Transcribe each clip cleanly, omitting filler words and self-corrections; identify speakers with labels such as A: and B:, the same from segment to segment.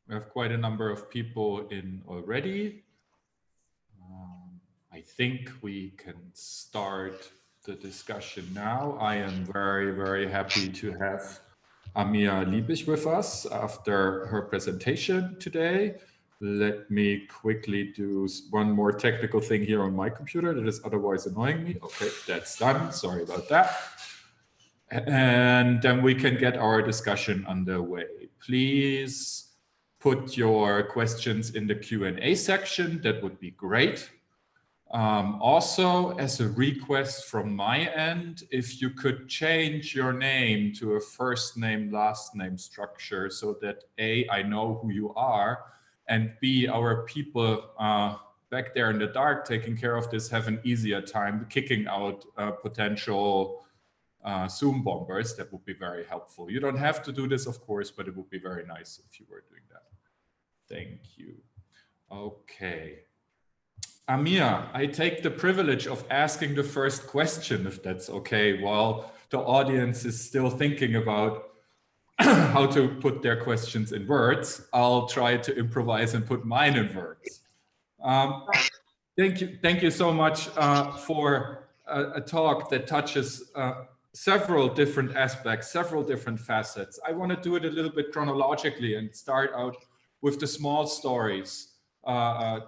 A: We have quite a number of people in already. I think we can start the discussion now. I am very, very happy to have Amia Lieblich with us after her presentation today. Let me quickly do one more technical thing here on my computer that is otherwise annoying me. Okay, that's done. Sorry about that. And then we can get our discussion underway. Please put your questions in the Q&A section. That would be great. Also, as a request from my end, if you could change your name to a first name, last name structure so that A, I know who you are, and B, our people back there in the dark taking care of this have an easier time kicking out potential Zoom bombers. That would be very helpful. You don't have to do this, of course, but it would be very nice if you were doing that. Thank you. Okay. Amia, I take the privilege of asking the first question, if that's okay, while the audience is still thinking about how to put their questions in words. I'll try to improvise and put mine in words. Thank you so much for a talk that touches several different aspects, several different facets. I want to do it a little bit chronologically and start out with the small stories.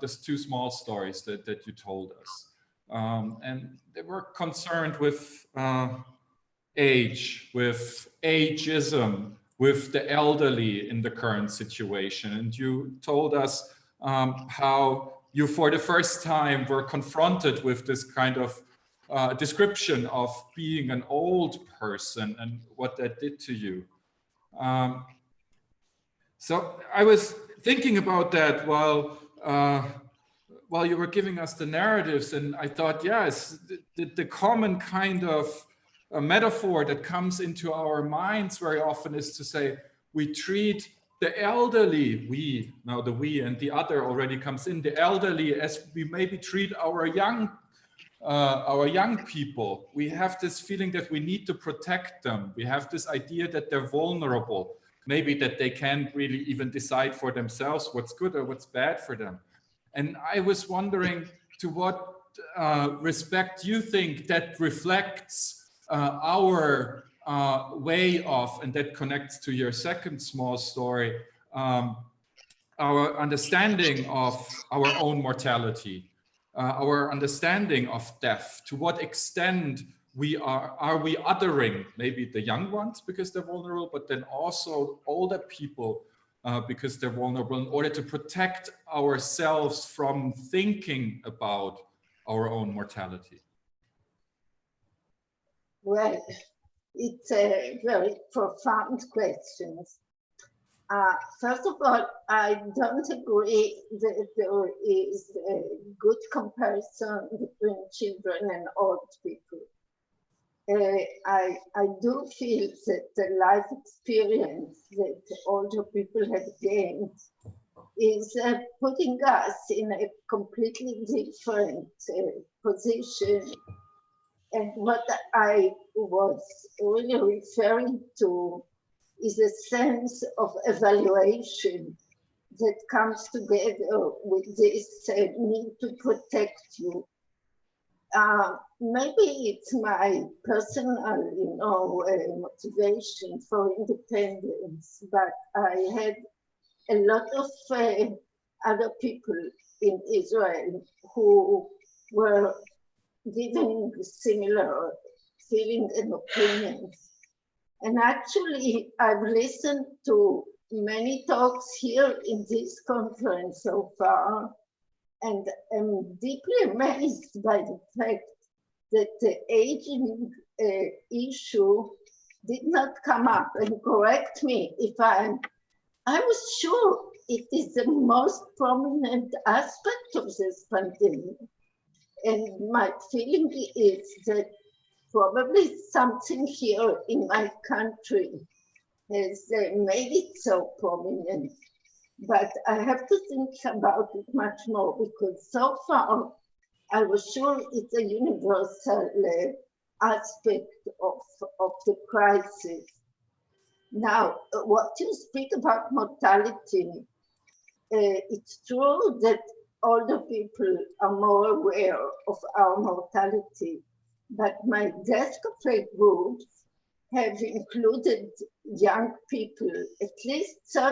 A: Just two small stories that you told us. And they were concerned with age, with ageism, with the elderly in the current situation. And you told us how you, for the first time, were confronted with this kind of description of being an old person and what that did to you. So I was thinking about that while you were giving us the narratives, and I thought, yes, the common kind of metaphor that comes into our minds very often is to say we treat the elderly, now the we and the other already comes in, the elderly as we maybe treat our young people. We have this feeling that we need to protect them. We have this idea that they're vulnerable. Maybe that they can't really even decide for themselves what's good or what's bad for them. And I was wondering to what respect you think that reflects our way of, and that connects to your second small story, our understanding of our own mortality, our understanding of death. To what extent are we othering maybe the young ones because they're vulnerable, but then also older people because they're vulnerable, in order to protect ourselves from thinking about our own mortality?
B: Well, it's a very profound question. First of all, I don't agree that there is a good comparison between children and old people. I do feel that the life experience that older people have gained is putting us in a completely different position. And what I was really referring to is a sense of evaluation that comes together with this need to protect you. Maybe it's my personal, motivation for independence, but I had a lot of other people in Israel who were giving similar feelings and opinions. And actually, I've listened to many talks here in this conference so far, and I'm deeply amazed by the fact that the aging issue did not come up. And correct me if I was sure it is the most prominent aspect of this pandemic. And my feeling is that probably something here in my country has made it so prominent. But I have to think about it much more, because so far I was sure it's a universal aspect of the crisis. Now, what you speak about mortality, it's true that older people are more aware of our mortality, but my desk cafe groups have included young people. At least 30%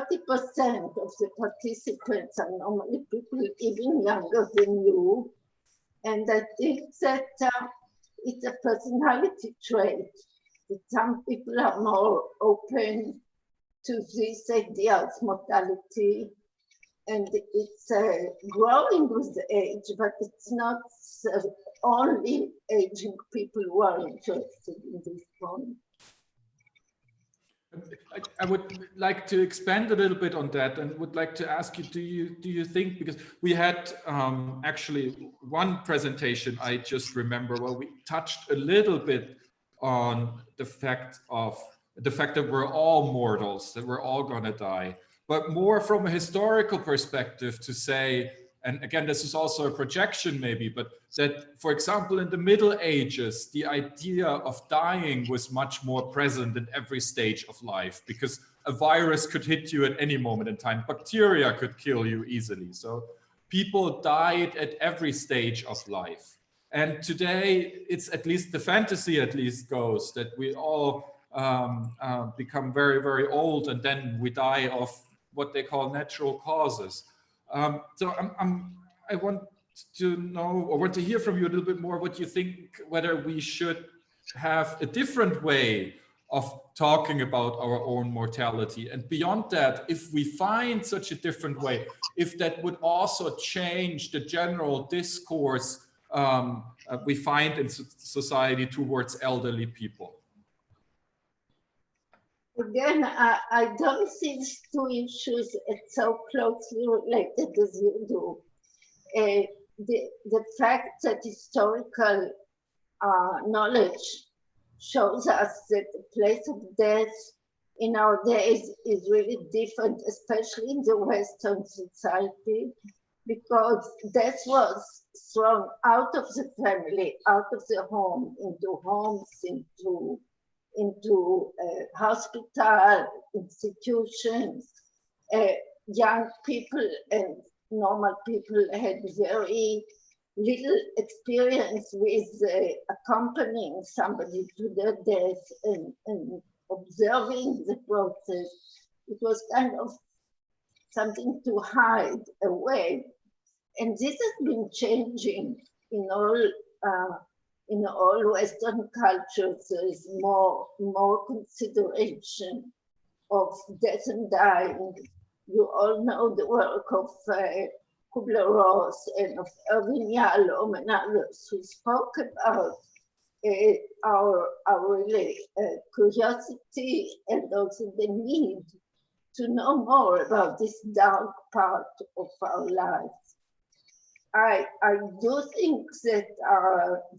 B: of the participants are normally people even younger than you. And I think that it's a personality trait, that some people are more open to this idea of mortality, and it's growing with the age, but it's not only aging people who are interested in this point.
A: I would like to expand a little bit on that, and would like to ask you, do you think, because we had actually one presentation I just remember where we touched a little bit on the fact that we're all mortals, that we're all gonna die, but more from a historical perspective to say, and again, this is also a projection maybe, but that, for example, in the Middle Ages, the idea of dying was much more present in every stage of life, because a virus could hit you at any moment in time. Bacteria could kill you easily. So people died at every stage of life. And today, it's at least the fantasy at least goes that we all become very, very old, and then we die of what they call natural causes. So I want to know, or want to hear from you a little bit more what you think, whether we should have a different way of talking about our own mortality. And beyond that, if we find such a different way, if that would also change the general discourse we find in society towards elderly people.
B: Again, I don't see these two issues so closely related as you do. The fact that historical knowledge shows us that the place of death in our days is really different, especially in the Western society, because death was thrown out of the family, out of the home, into homes, into hospital institutions. Young people and normal people had very little experience with accompanying somebody to their death and observing the process. It was kind of something to hide away. And this has been changing in all Western cultures. There is more consideration of death and dying. You all know the work of Kubler-Ross and of Irving Yalom and others who spoke about our really curiosity and also the need to know more about this dark part of our lives. I do think that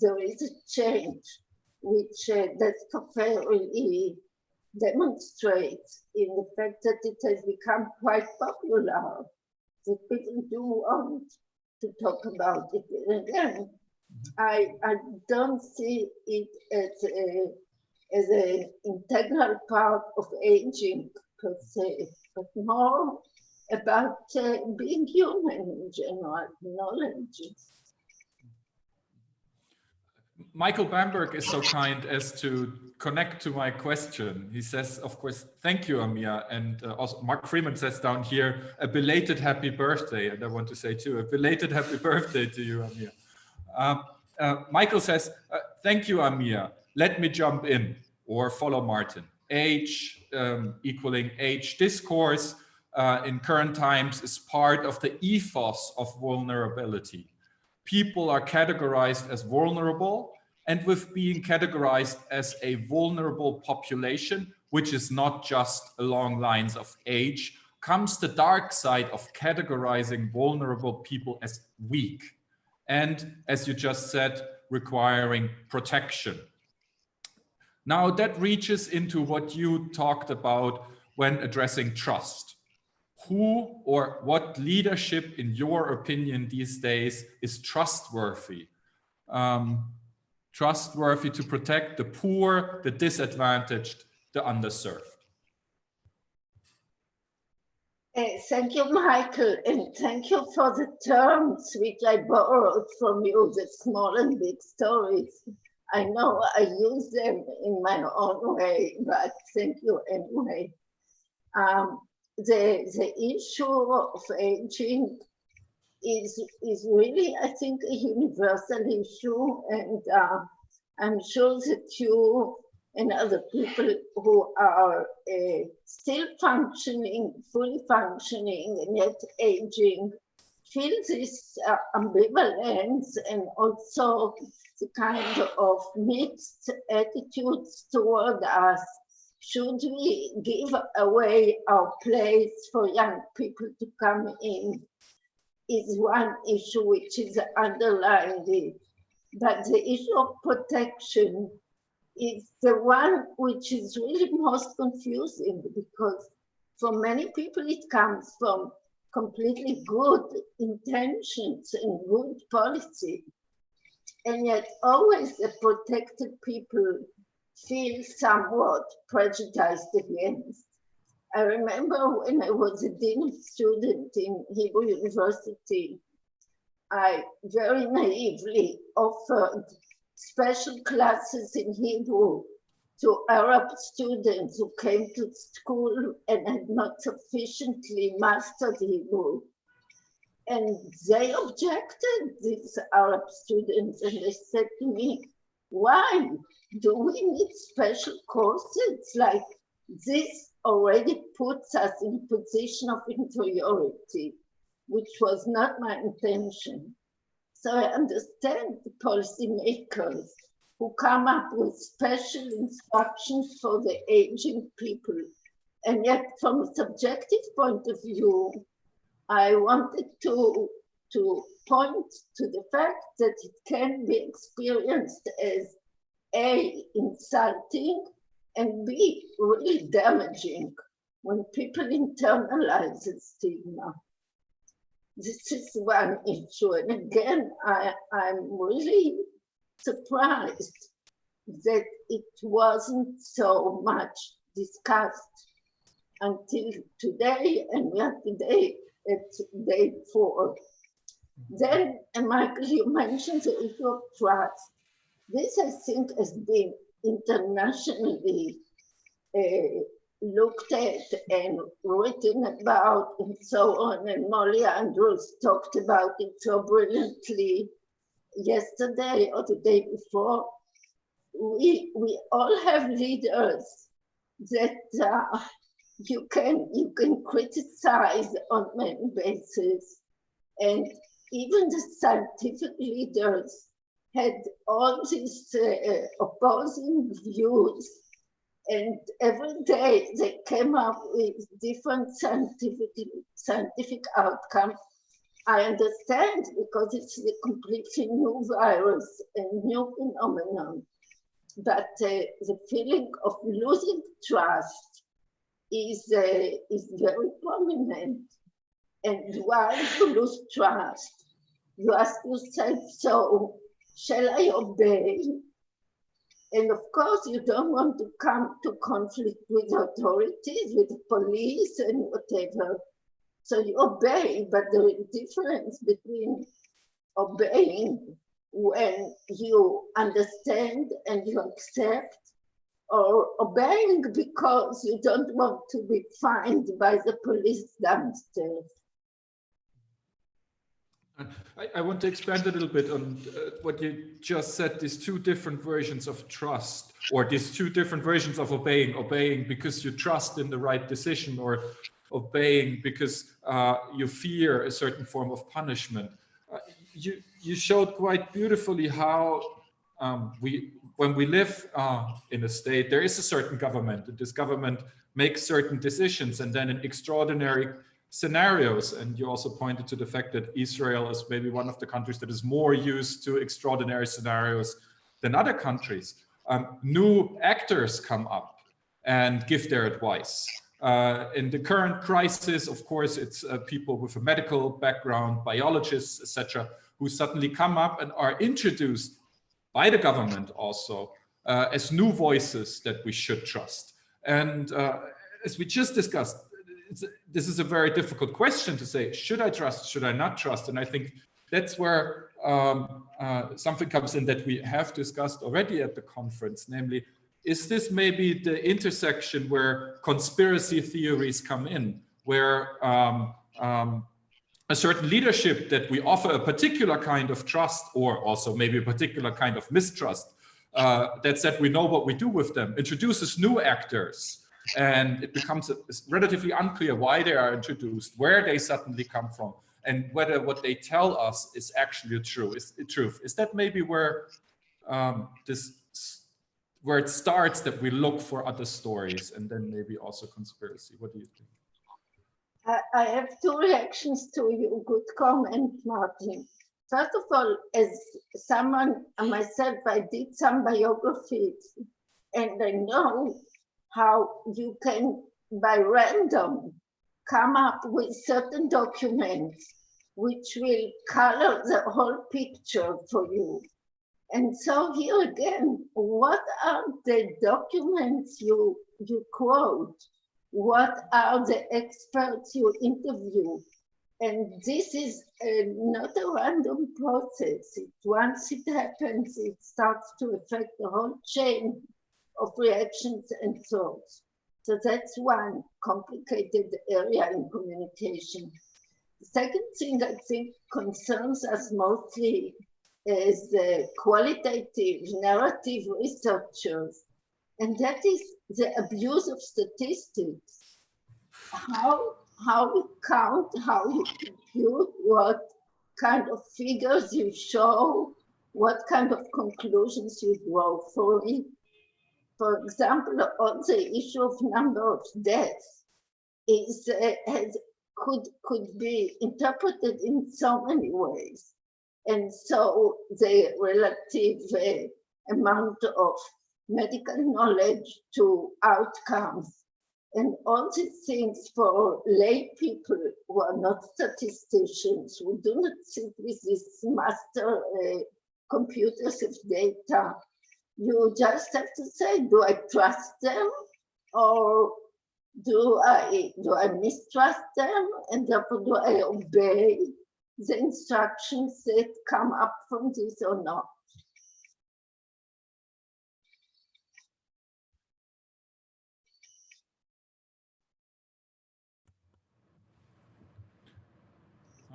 B: there is a change which that cafe really demonstrates in the fact that it has become quite popular, that people do want to talk about it. And again, I don't see it as an integral part of aging per se, but more about being human in general, knowledge.
A: Michael Bamberg is so kind as to connect to my question. He says, of course, thank you, Amia. And also Mark Freeman says down here, a belated happy birthday. And I want to say too, a belated happy birthday to you, Amia. Michael says, thank you, Amia. Let me jump in or follow Martin. Age equaling age discourse in current times is part of the ethos of vulnerability. People are categorized as vulnerable, and with being categorized as a vulnerable population, which is not just along lines of age, comes the dark side of categorizing vulnerable people as weak. And as you just said, requiring protection. Now that reaches into what you talked about when addressing trust. Who or what leadership, in your opinion, these days is trustworthy? Trustworthy to protect the poor, the disadvantaged, the underserved?
B: Thank you, Michael, and thank you for the terms which I borrowed from you, the small and big stories. I know I use them in my own way, but thank you anyway. The issue of aging is really, I think, a universal issue, and I'm sure that you and other people who are still functioning, fully functioning, and yet aging, feel this ambivalence and also the kind of mixed attitudes toward us. Should we give away our place for young people to come in? Is one issue which is underlying it. But the issue of protection is the one which is really most confusing, because for many people it comes from completely good intentions and good policy. And yet always the protected people feel somewhat prejudiced against. I remember when I was a dean student in Hebrew University, I very naively offered special classes in Hebrew to Arab students who came to school and had not sufficiently mastered Hebrew. And they objected, these Arab students, and they said to me, why do we need special courses? Like, this already puts us in a position of inferiority, which was not my intention. So I understand the policymakers who come up with special instructions for the aging people. And yet, from a subjective point of view, I wanted to point to the fact that it can be experienced as A, insulting, and B, really damaging when people internalize the stigma. This is one issue. And again, I'm really surprised that it wasn't so much discussed until today, and we are today at day 4. Then, Michael, you mentioned the issue of trust. This, I think, has been internationally looked at and written about and so on. And Molly Andrews talked about it so brilliantly yesterday or the day before. We all have leaders that you can criticize on many bases, and even the scientific leaders had all these opposing views, and every day they came up with different scientific outcomes. I understand, because it's a completely new virus and new phenomenon, but the feeling of losing trust is very prominent. And while you lose trust, you ask yourself, so shall I obey? And of course, you don't want to come to conflict with authorities, with the police and whatever. So you obey, but there is a difference between obeying when you understand and you accept, or obeying because you don't want to be fined by the police downstairs.
A: I want to expand a little bit on what you just said, these two different versions of trust, or these two different versions of obeying because you trust in the right decision, or obeying because you fear a certain form of punishment. You showed quite beautifully how when we live in a state, there is a certain government, and this government makes certain decisions, and then in extraordinary scenarios, and you also pointed to the fact that Israel is maybe one of the countries that is more used to extraordinary scenarios than other countries. New actors come up and give their advice. In the current crisis, of course, it's people with a medical background, biologists, etc., who suddenly come up and are introduced by the government also as new voices that we should trust. And as we just discussed, this is a very difficult question to say, should I trust, should I not trust? And I think that's where something comes in that we have discussed already at the conference, namely, is this maybe the intersection where conspiracy theories come in, where a certain leadership that we offer a particular kind of trust, or also maybe a particular kind of mistrust, that said we know what we do with them, introduces new actors, and it becomes relatively unclear why they are introduced, where they suddenly come from, and whether what they tell us is actually true. Is that maybe where where it starts, that we look for other stories, and then maybe also conspiracy? What do you think?
B: I have two reactions to your good comment, Martin. First of all, as someone, myself, I did some biographies, and I know how you can, by random, come up with certain documents which will color the whole picture for you. And so here again, what are the documents you quote? What are the experts you interview? And this is not a random process. Once it happens, it starts to affect the whole chain of reactions and thoughts. So that's one complicated area in communication. The second thing I think concerns us mostly is the qualitative narrative researchers, and that is the abuse of statistics. How you count, how you compute, what kind of figures you show, what kind of conclusions you draw. For example, on the issue of number of deaths, could be interpreted in so many ways. And so the relative amount of medical knowledge to outcomes and all these things for lay people who are not statisticians, who do not sit with these master computers of data. You just have to say, do I trust them, or do I mistrust them, and therefore do I obey the instructions that come up from this or not?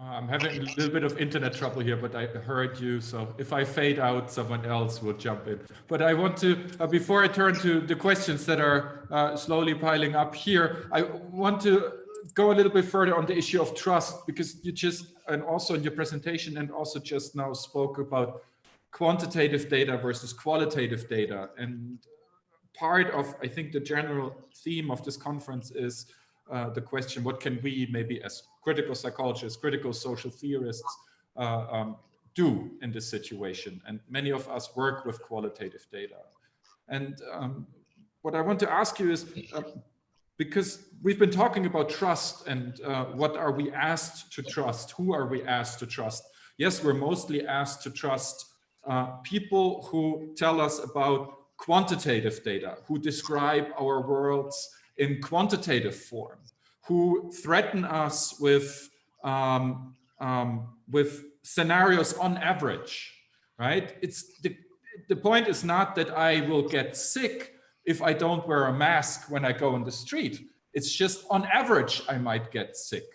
A: I'm having a little bit of internet trouble here, but I heard you. So if I fade out, someone else will jump in. But I want to, before I turn to the questions that are slowly piling up here, I want to go a little bit further on the issue of trust, because you just, and also in your presentation and also just now spoke about quantitative data versus qualitative data. And part of, I think, the general theme of this conference is the question, what can we maybe as critical psychologists, critical social theorists do in this situation? And many of us work with qualitative data. And what I want to ask you is, because we've been talking about trust and what are we asked to trust? Who are we asked to trust? Yes, we're mostly asked to trust people who tell us about quantitative data, who describe our worlds in quantitative form, who threaten us with scenarios on average, right? It's the point is not that I will get sick if I don't wear a mask when I go on the street. It's just on average I might get sick.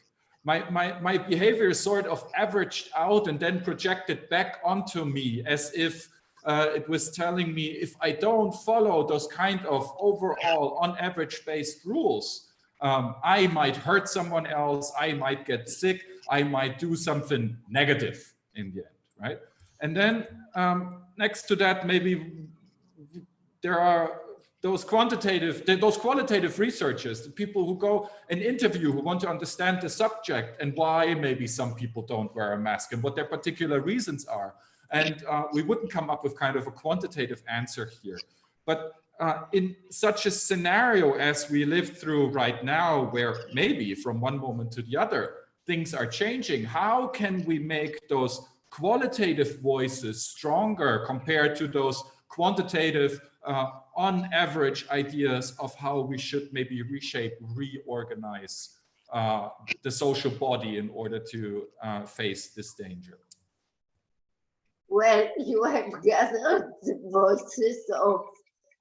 A: My behavior is sort of averaged out and then projected back onto me, as if it was telling me, if I don't follow those kind of overall on average based rules, I might hurt someone else, I might get sick, I might do something negative in the end, right? And then next to that, maybe there are those qualitative researchers, the people who go and interview, who want to understand the subject and why maybe some people don't wear a mask and what their particular reasons are. And we wouldn't come up with kind of a quantitative answer here. But in such a scenario as we live through right now, where maybe from one moment to the other, things are changing, how can we make those qualitative voices stronger compared to those quantitative, on average ideas of how we should maybe reshape, reorganize the social body in order to face this danger?
B: Well, you have gathered the voices of,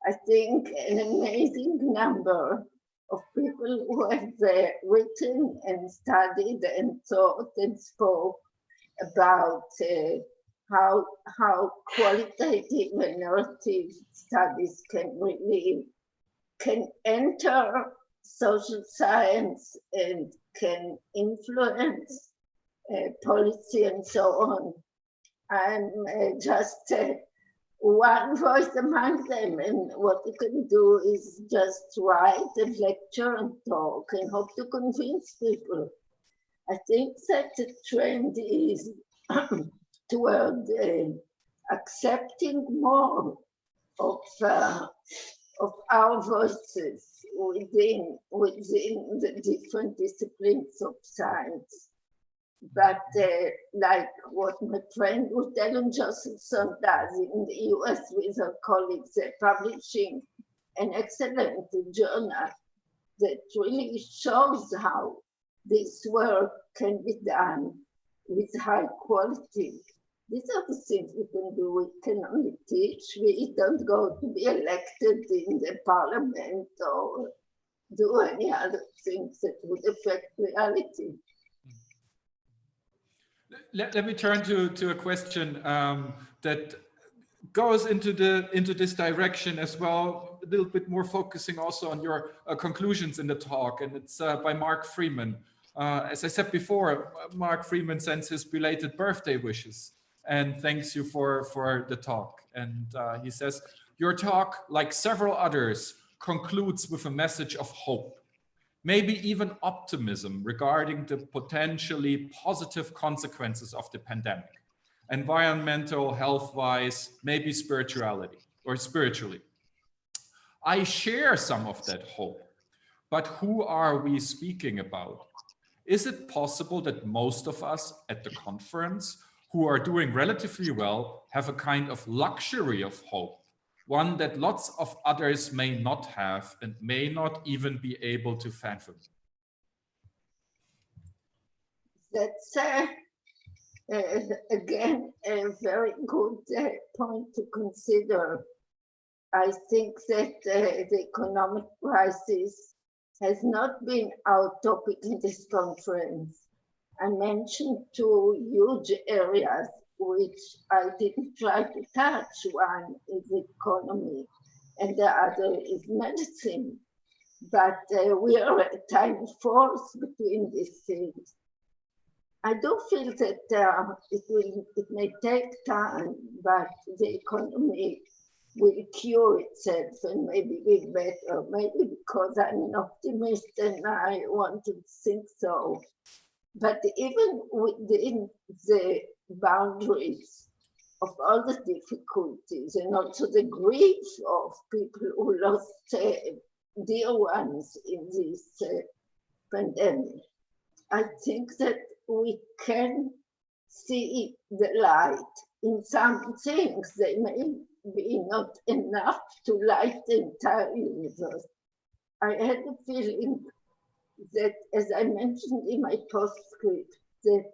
B: I think, an amazing number of people who have written and studied and thought and spoke about how qualitative and narrative studies can enter social science and can influence policy and so on. I'm just one voice among them, and what you can do is just write and lecture and talk and hope to convince people. I think that the trend is toward accepting more of our voices within the different disciplines of science. But like what my friend Ruth Ellen Josephson does in the US with her colleagues, they're publishing an excellent journal that really shows how this work can be done with high quality. These are the things we can do. We can only teach. We don't go to be elected in the parliament or do any other things that would affect reality.
A: Let me turn to a question that goes into this direction as well, a little bit more focusing also on your conclusions in the talk, and it's by Mark Freeman. As I said before, Mark Freeman sends his belated birthday wishes and thanks you for the talk. And he says, your talk, like several others, concludes with a message of hope, maybe even optimism regarding the potentially positive consequences of the pandemic, environmental, health-wise, maybe spiritually. I share some of that hope, but who are we speaking about? Is it possible that most of us at the conference who are doing relatively well have a kind of luxury of hope, one that lots of others may not have and may not even be able to fathom?
B: That's again a very good point to consider. I think that the economic crisis has not been our topic in this conference. I mentioned two huge areas which I didn't try to touch. One is the economy and the other is medicine. But we are a tiny force between these things. I do feel that it may take time, but the economy will cure itself and maybe be better, maybe because I'm an optimist and I want to think so. But even within the boundaries of all the difficulties and also the grief of people who lost dear ones in this pandemic, I think that we can see the light in some things. They may be not enough to light the entire universe. I had the feeling that, as I mentioned in my postscript, that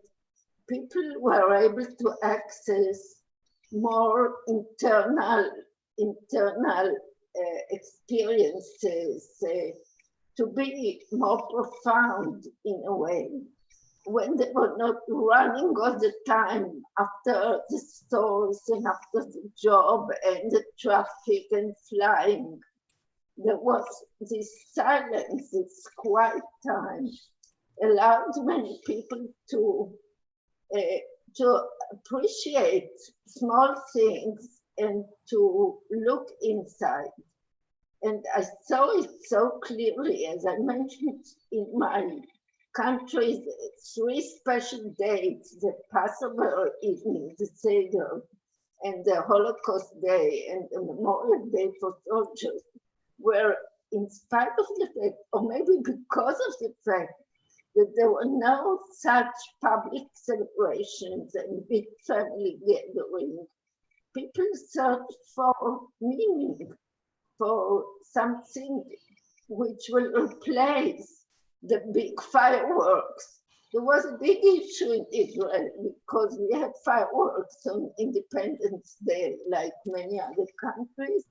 B: people were able to access more internal experiences, to be more profound in a way, when they were not running all the time after the stores and after the job and the traffic and flying. There was this silence, this quiet time, allowed many people to appreciate small things and to look inside. And I saw it so clearly, as I mentioned in my country's 3 special dates, the Passover evening, the Seder, and the Holocaust Day, and the Memorial Day for Soldiers, where in spite of the fact, or maybe because of the fact, that there were no such public celebrations and big family gatherings, people searched for meaning, for something which will replace the big fireworks. There was a big issue in Israel because we had fireworks on Independence Day, like many other countries.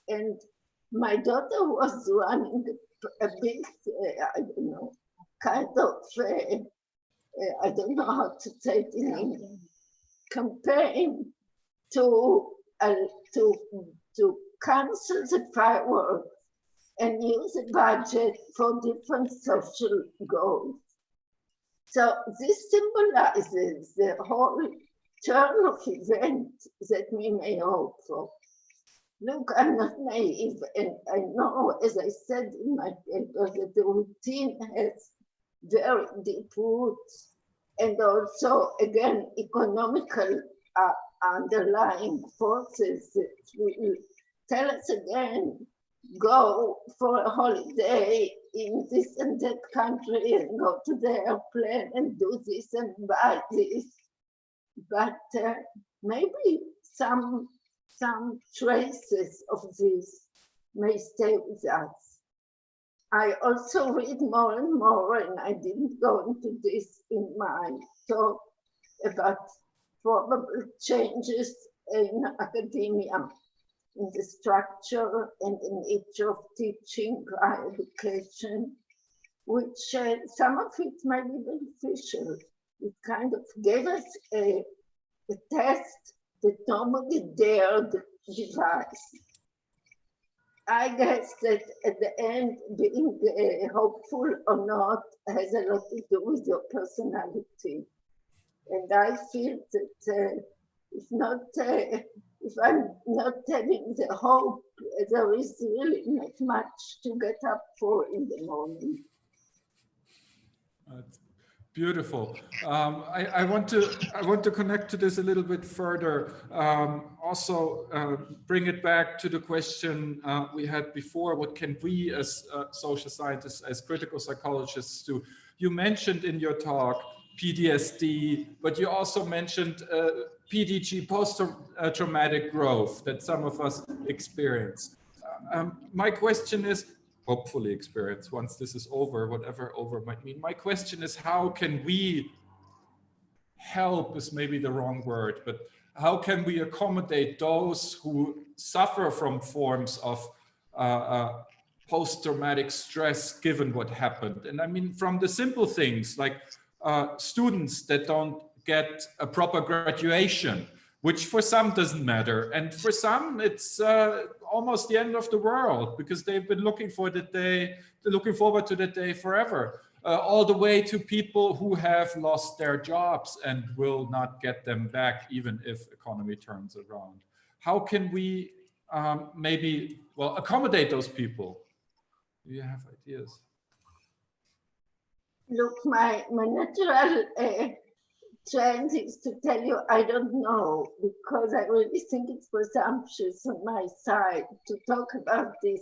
B: And my daughter was running a big, I don't know, kind of, I don't know how to say it in English, campaign to cancel the fireworks and use a budget for different social goals. So this symbolizes the whole turn of events that we may hope for. Look, I'm not naive, and I know, as I said in my paper, that the routine has very deep roots, and also, again, economical underlying forces that will tell us again, go for a holiday in this and that country and go to the airplane and do this and buy this. But maybe some traces of this may stay with us. I also read more and more, and I didn't go into this in my talk, about probable changes in academia, in the structure and the nature of teaching, higher education, which some of it may be beneficial. It kind of gave us a test that nobody dared devise. I guess that at the end, being hopeful or not has a lot to do with your personality. And I feel that if I'm not having the hope, there is really not much to get up for in the morning.
A: Beautiful. I want to connect to this a little bit further. Also, bring it back to the question we had before. What can we, as social scientists, as critical psychologists, do? You mentioned in your talk PTSD, but you also mentioned PDG, post-traumatic growth, that some of us experience. My question is, hopefully experience once this is over, whatever over might mean. My question is, how can we help, is maybe the wrong word, but how can we accommodate those who suffer from forms of post-traumatic stress given what happened? And I mean, from the simple things like students that don't get a proper graduation, which for some doesn't matter. And for some, it's almost the end of the world because they've been looking for the day, they're looking forward to the day forever. All the way to people who have lost their jobs and will not get them back, even if economy turns around. How can we maybe, well, accommodate those people? Do you have ideas?
B: Look, my natural trend is to tell you I don't know, because I really think it's presumptuous on my side to talk about this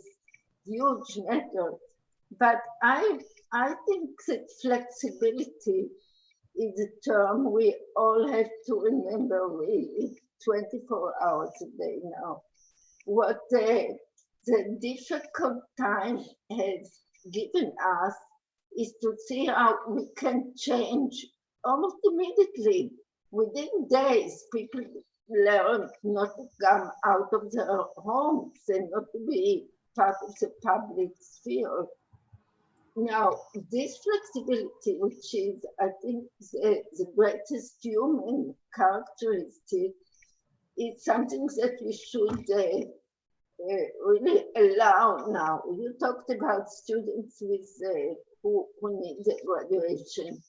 B: huge matter. But I think that flexibility is a term we all have to remember really 24 hours a day now. What the difficult time has given us is to see how we can change almost immediately. Within days, people learn not to come out of their homes and not to be part of the public sphere. Now, this flexibility, which is, I think, the greatest human characteristic, is something that we should really allow now. You talked about students with who need the graduation.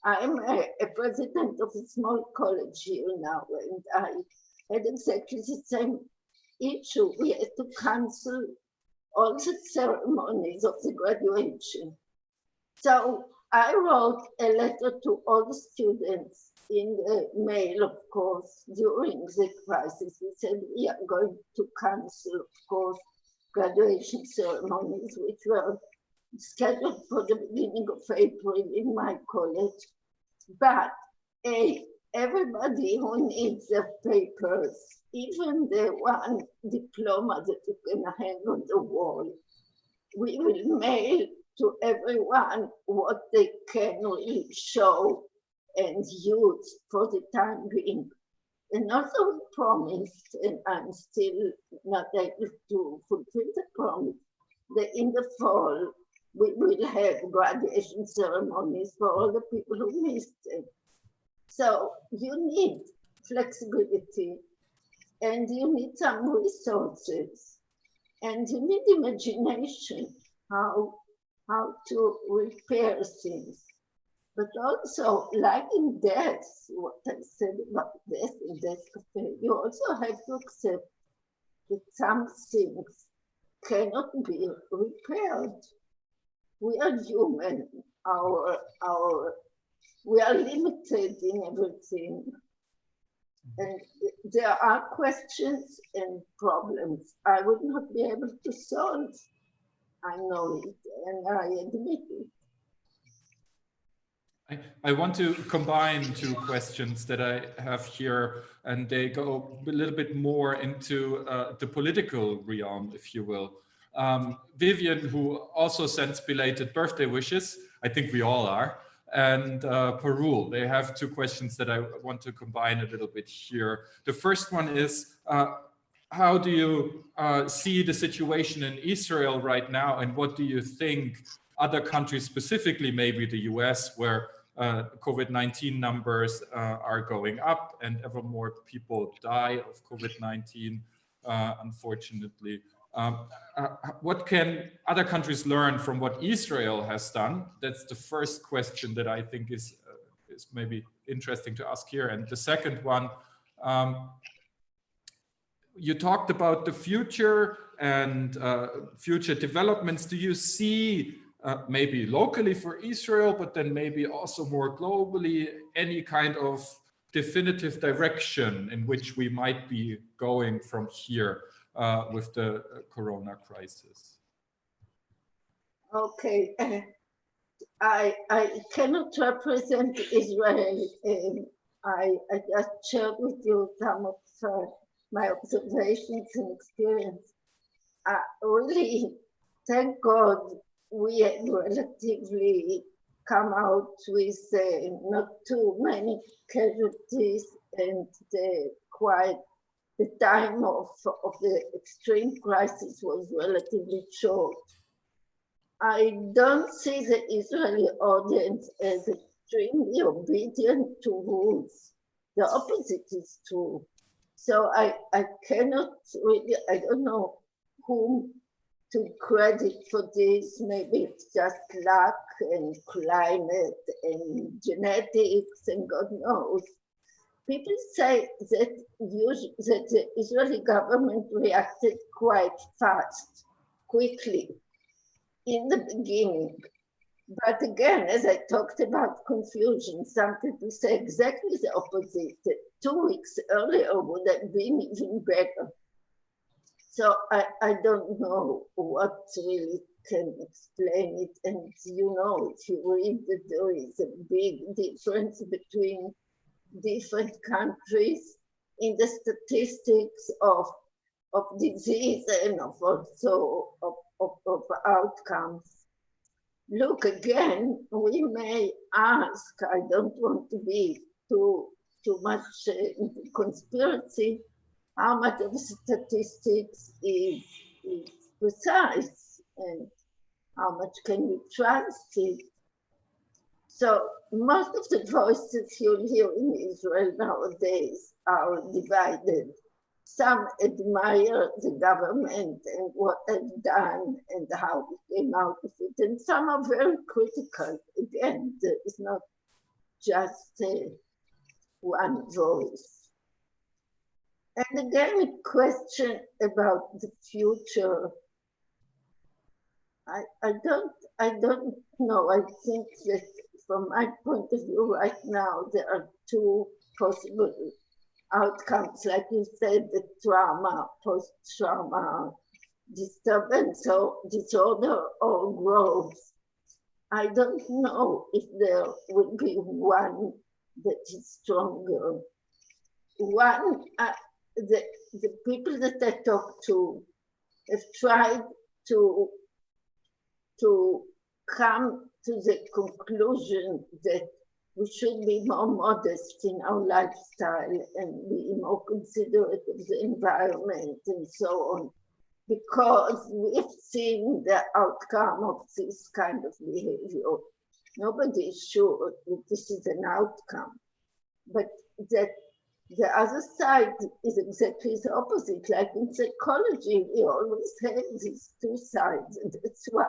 B: I'm a president of a small college here now, and I had exactly the same issue. We had to cancel all the ceremonies of the graduation. So I wrote a letter to all the students in the mail, of course, during the crisis. We said we are going to cancel, of course, graduation ceremonies, which were scheduled for the beginning of April in my college. But everybody who needs their papers, even the one diploma that you can hang on the wall, we will mail to everyone what they can really show and use for the time being. And also we promised, and I'm still not able to fulfill the promise, that in the fall we will have graduation ceremonies for all the people who missed it. So you need flexibility, and you need some resources, and you need imagination, how to repair things. But also, like in death, what I said about death in Death Cafe, you also have to accept that some things cannot be repaired. We are human. We are limited in everything. And there are questions and problems I would not be able to solve. I know it, and I admit it.
A: I want to combine two questions that I have here, and they go a little bit more into the political realm, if you will. Vivian, who also sends belated birthday wishes, I think we all are, and Parul, they have two questions that I want to combine a little bit here. The first one is, how do you see the situation in Israel right now, and what do you think other countries, specifically maybe the US, where COVID-19 numbers are going up and ever more people die of COVID-19, unfortunately. What can other countries learn from what Israel has done? That's the first question that I think is maybe interesting to ask here. And the second one, you talked about the future and future developments. Do you see maybe locally for Israel, but then maybe also more globally, any kind of definitive direction in which we might be going from here with the corona crisis?
B: Okay, I cannot represent Israel. I just shared with you some of my observations and experience. Really, thank God, we had relatively come out with not too many casualties, and the time of the extreme crisis was relatively short. I don't see the Israeli audience as extremely obedient to rules. The opposite is true. So I cannot really, I don't know whom to credit for this. Maybe it's just luck and climate and genetics and God knows. People say that the Israeli government reacted quite fast, quickly in the beginning. But again, as I talked about confusion, some people say exactly the opposite. 2 weeks earlier would have been even better. So I don't know what really can explain it. And you know, if you read that there is a big difference between different countries in the statistics of disease and also of outcomes. Look, again, we may ask, I don't want to be too much conspiracy, how much of statistics is precise and how much can we trust it. So most of the voices you hear in Israel nowadays are divided. Some admire the government and what they've done and how we came out of it, and some are very critical. Again, there is not just one voice. And again, a question about the future. I don't know. I think that from my point of view right now, there are two possible outcomes, like you said, the trauma, post-trauma disturbance or disorder or growth. I don't know if there will be one that is stronger. One, the people that I talk to have tried to come to the conclusion that we should be more modest in our lifestyle and be more considerate of the environment and so on, because we've seen the outcome of this kind of behavior. Nobody is sure that this is an outcome, but that the other side is exactly the opposite. Like in psychology, we always have these two sides, and that's why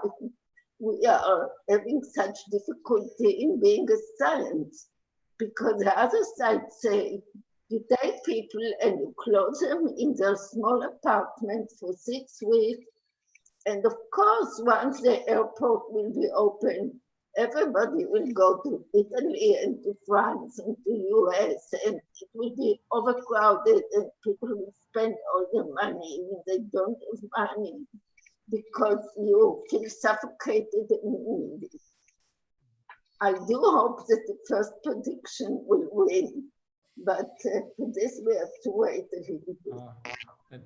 B: we are having such difficulty in being a science, because the other side say, you take people and you close them in their small apartment for 6 weeks, and of course, once the airport will be open, everybody will go to Italy and to France and to US, and it will be overcrowded, and people will spend all their money when they don't have money, because you feel suffocated and needy. I do hope that the first prediction will win, but for this we have to wait a little bit.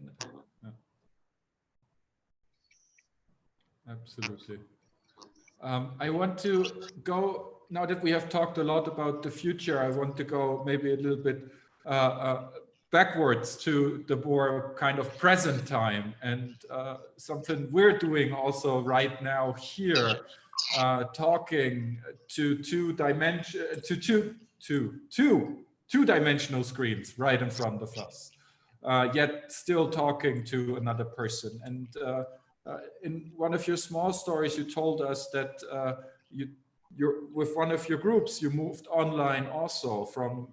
A: Absolutely. I want to go, now that we have talked a lot about the future, I want to go maybe a little bit backwards to the more kind of present time, and something we're doing also right now here, talking to two-dimensional screens right in front of us, yet still talking to another person. And in one of your small stories, you told us that you're with one of your groups, you moved online also from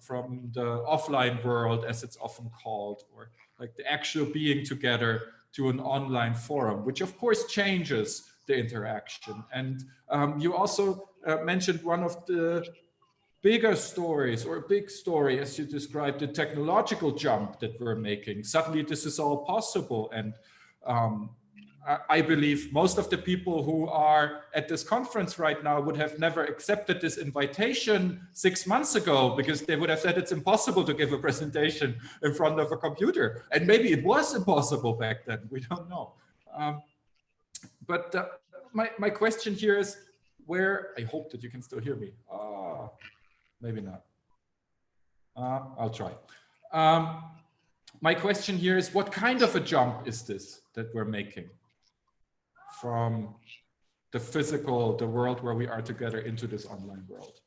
A: the offline world, as it's often called, or like the actual being together, to an online forum, which of course changes the interaction. And you also mentioned one of the bigger stories, or a big story, as you described, the technological jump that we're making. Suddenly this is all possible. And I believe most of the people who are at this conference right now would have never accepted this invitation 6 months ago, because they would have said it's impossible to give a presentation in front of a computer. And maybe it was impossible back then, we don't know. But my question here is, where, I hope that you can still hear me. Maybe not. I'll try. My question here is, what kind of a jump is this that we're making from the physical, the world where we are together, into this online world?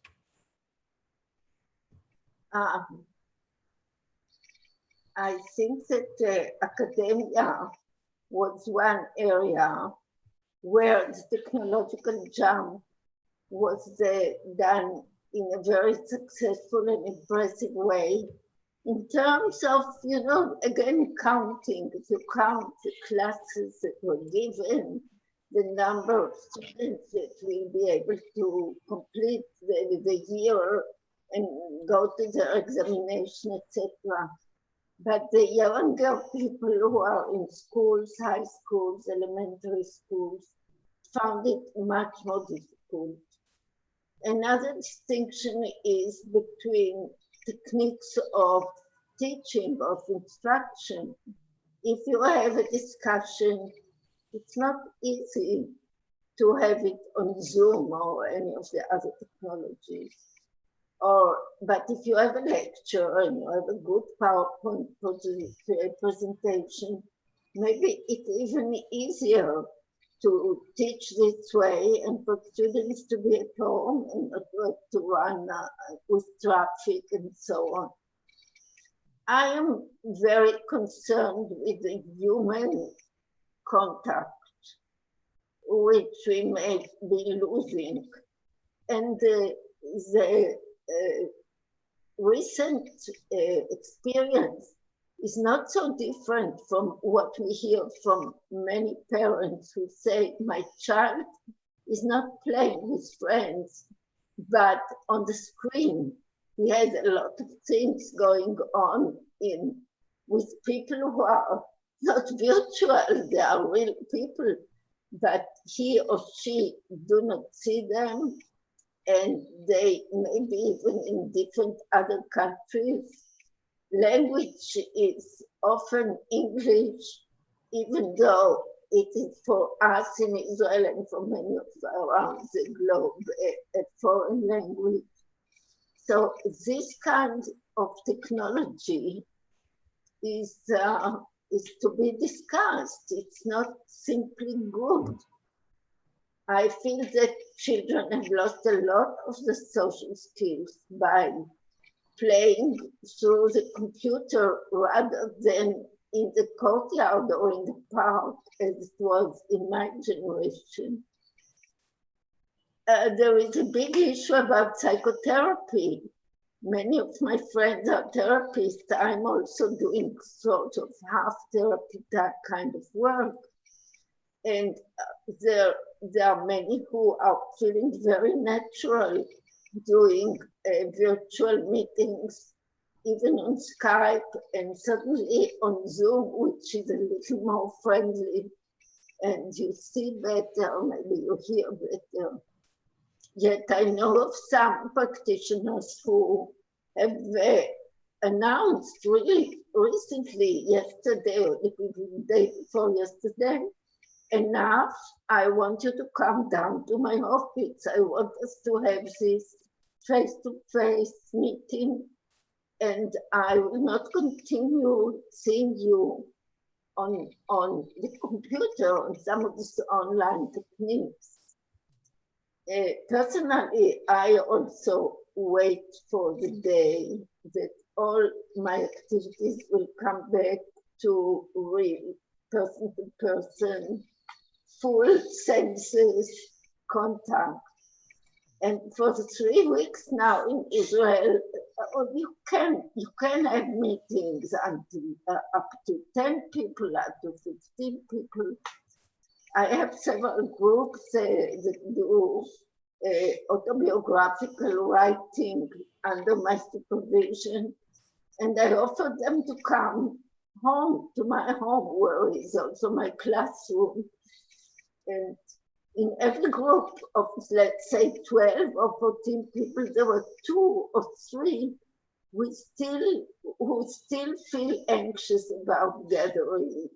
B: I think that academia was one area where the technological jump was done in a very successful and impressive way. In terms of, you know, again, counting, if you count the classes that were given, the number of students that will be able to complete the year and go to their examination, etc. But the younger people who are in schools, high schools, elementary schools, found it much more difficult. Another distinction is between techniques of teaching, of instruction. If you have a discussion, it's not easy to have it on Zoom or any of the other technologies. But if you have a lecture and you have a good PowerPoint presentation, maybe it's even easier to teach this way and for students to be at home and not to run with traffic and so on. I am very concerned with the human contact, which we may be losing. And the recent experience is not so different from what we hear from many parents who say, my child is not playing with friends, but on the screen, he has a lot of things going on with people who are not virtual, they are real people, but he or she do not see them, and they may be even in different other countries. Language is often English, even though it is for us in Israel and for many of around the globe a foreign language. So this kind of technology is to be discussed. It's not simply good. I feel that children have lost a lot of the social skills by playing through the computer rather than in the courtyard or in the park, as it was in my generation. There is a big issue about psychotherapy. Many of my friends are therapists. I'm also doing sort of half therapy, that kind of work. And there are many who are feeling very natural doing virtual meetings, even on Skype, and suddenly on Zoom, which is a little more friendly, and you see better, maybe you hear better. Yet I know of some practitioners who have announced really recently, yesterday or the day before yesterday, enough, I want you to come down to my office. I want us to have this face-to-face meeting, and I will not continue seeing you on the computer, on some of these online techniques. Personally, I also wait for the day that all my activities will come back to real person-to-person, full senses contact. And for the 3 weeks now in Israel, you can have meetings until up to 10 people, up to 15 people. I have several groups that do autobiographical writing under my supervision, and I offer them to come home, to my home, where is also my classroom. And in every group of, let's say, 12 or 14 people, there were 2 or 3 who still feel anxious about gathering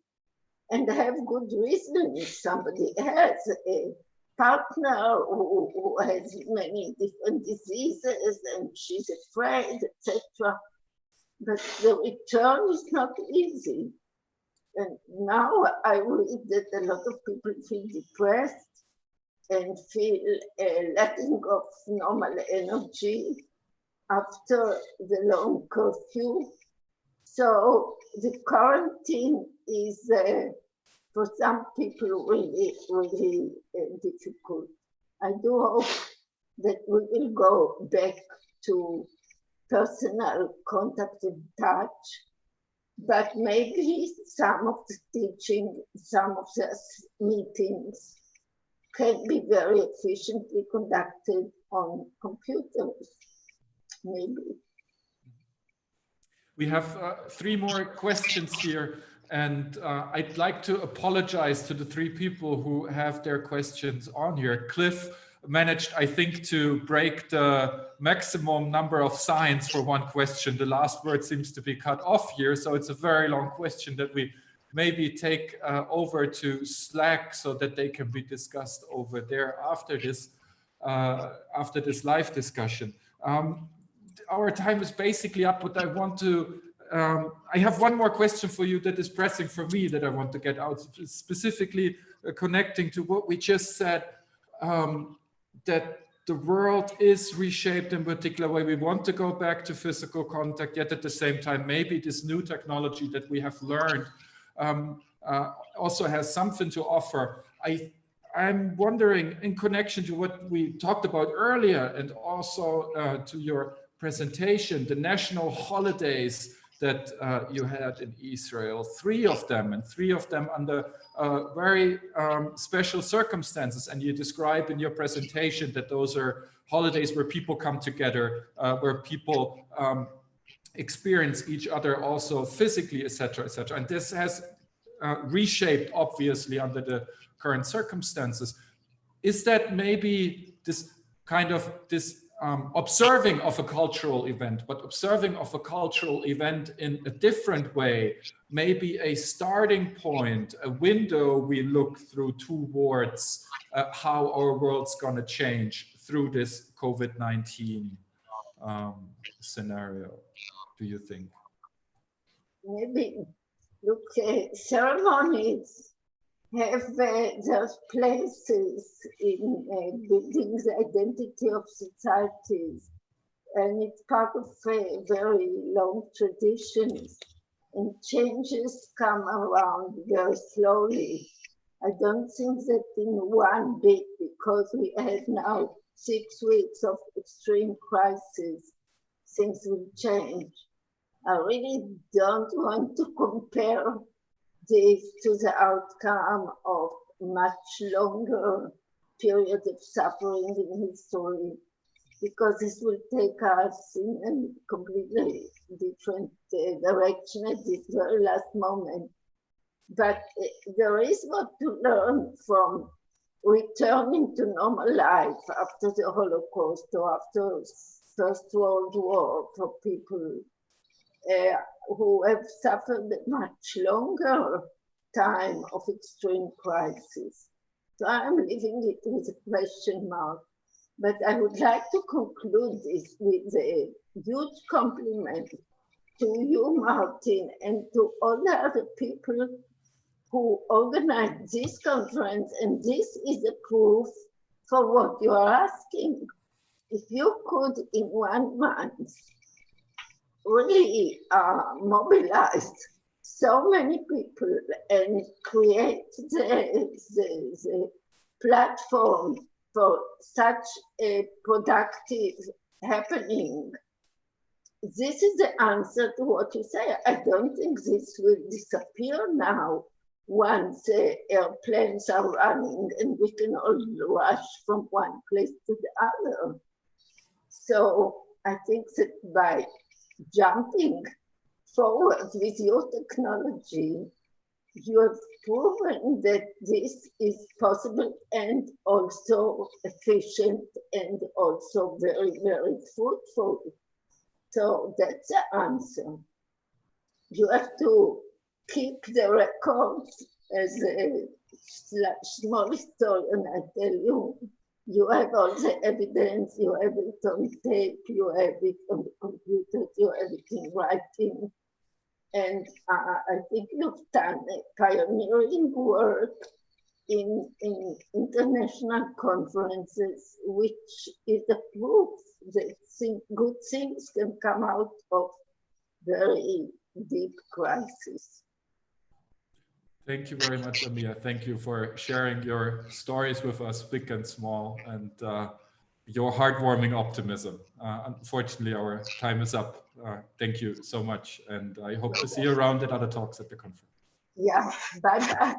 B: and have good reason. If somebody has a partner who has many different diseases and she's afraid, etc. But the return is not easy. And now I read that a lot of people feel depressed and feel lacking of normal energy after the long curfew. So the quarantine is, for some people, really, really difficult. I do hope that we will go back to personal contact and touch, but maybe some of the teaching, some of the meetings can be very efficiently conducted on computers, maybe.
A: We have 3 more questions here, and I'd like to apologize to the 3 people who have their questions on here. Cliff managed, I think, to break the maximum number of signs for one question. The last word seems to be cut off here, so it's a very long question that we maybe take over to Slack so that they can be discussed over there after this live discussion. Our time is basically up, but I want to, I have one more question for you that is pressing for me that I want to get out, specifically connecting to what we just said, that the world is reshaped in a particular way. We want to go back to physical contact, yet at the same time, maybe this new technology that we have learned also has something to offer. I'm wondering, in connection to what we talked about earlier, and also to your presentation, the national holidays that you had in Israel, 3 of them, and 3 of them under very special circumstances. And you describe in your presentation that those are holidays where people come together, where people experience each other also physically, etc., etc. And this has reshaped, obviously, under the current circumstances. Is that maybe this kind of this observing of a cultural event, but observing of a cultural event in a different way, maybe a starting point, a window we look through towards how our world's going to change through this COVID-19 scenario, do you think?
B: Maybe, look, ceremonies have their places in building the identity of societies, and it's part of very long traditions, and changes come around very slowly. I don't think that in one bit, because we had now 6 weeks of extreme crisis, things will change. I really don't want to compare this to the outcome of much longer periods of suffering in history, because this will take us in a completely different direction at this very last moment. But there is what to learn from returning to normal life after the Holocaust or after First World War for people who have suffered a much longer time of extreme crisis. So I'm leaving it with a question mark. But I would like to conclude this with a huge compliment to you, Martin, and to all the other people who organized this conference. And this is a proof for what you are asking. If you could, in 1 month, really mobilize so many people and create the platform for such a productive happening, this is the answer to what you say. I don't think this will disappear now once airplanes are running and we can all rush from one place to the other. So I think that by jumping forward with your technology, you have proven that this is possible and also efficient and also very, very fruitful. So that's the answer. You have to keep the records. As a small historian, I tell you, you have all the evidence, you have it on tape, you have it on the computer, you have it in writing. And I think you've done pioneering work in international conferences, which is a proof that good things can come out of very deep crisis.
A: Thank you very much, Amia. Thank you for sharing your stories with us, big and small, and your heartwarming optimism. Unfortunately, our time is up. Thank you so much. And I hope to see you around at other talks at the conference.
B: Yeah, bye-bye.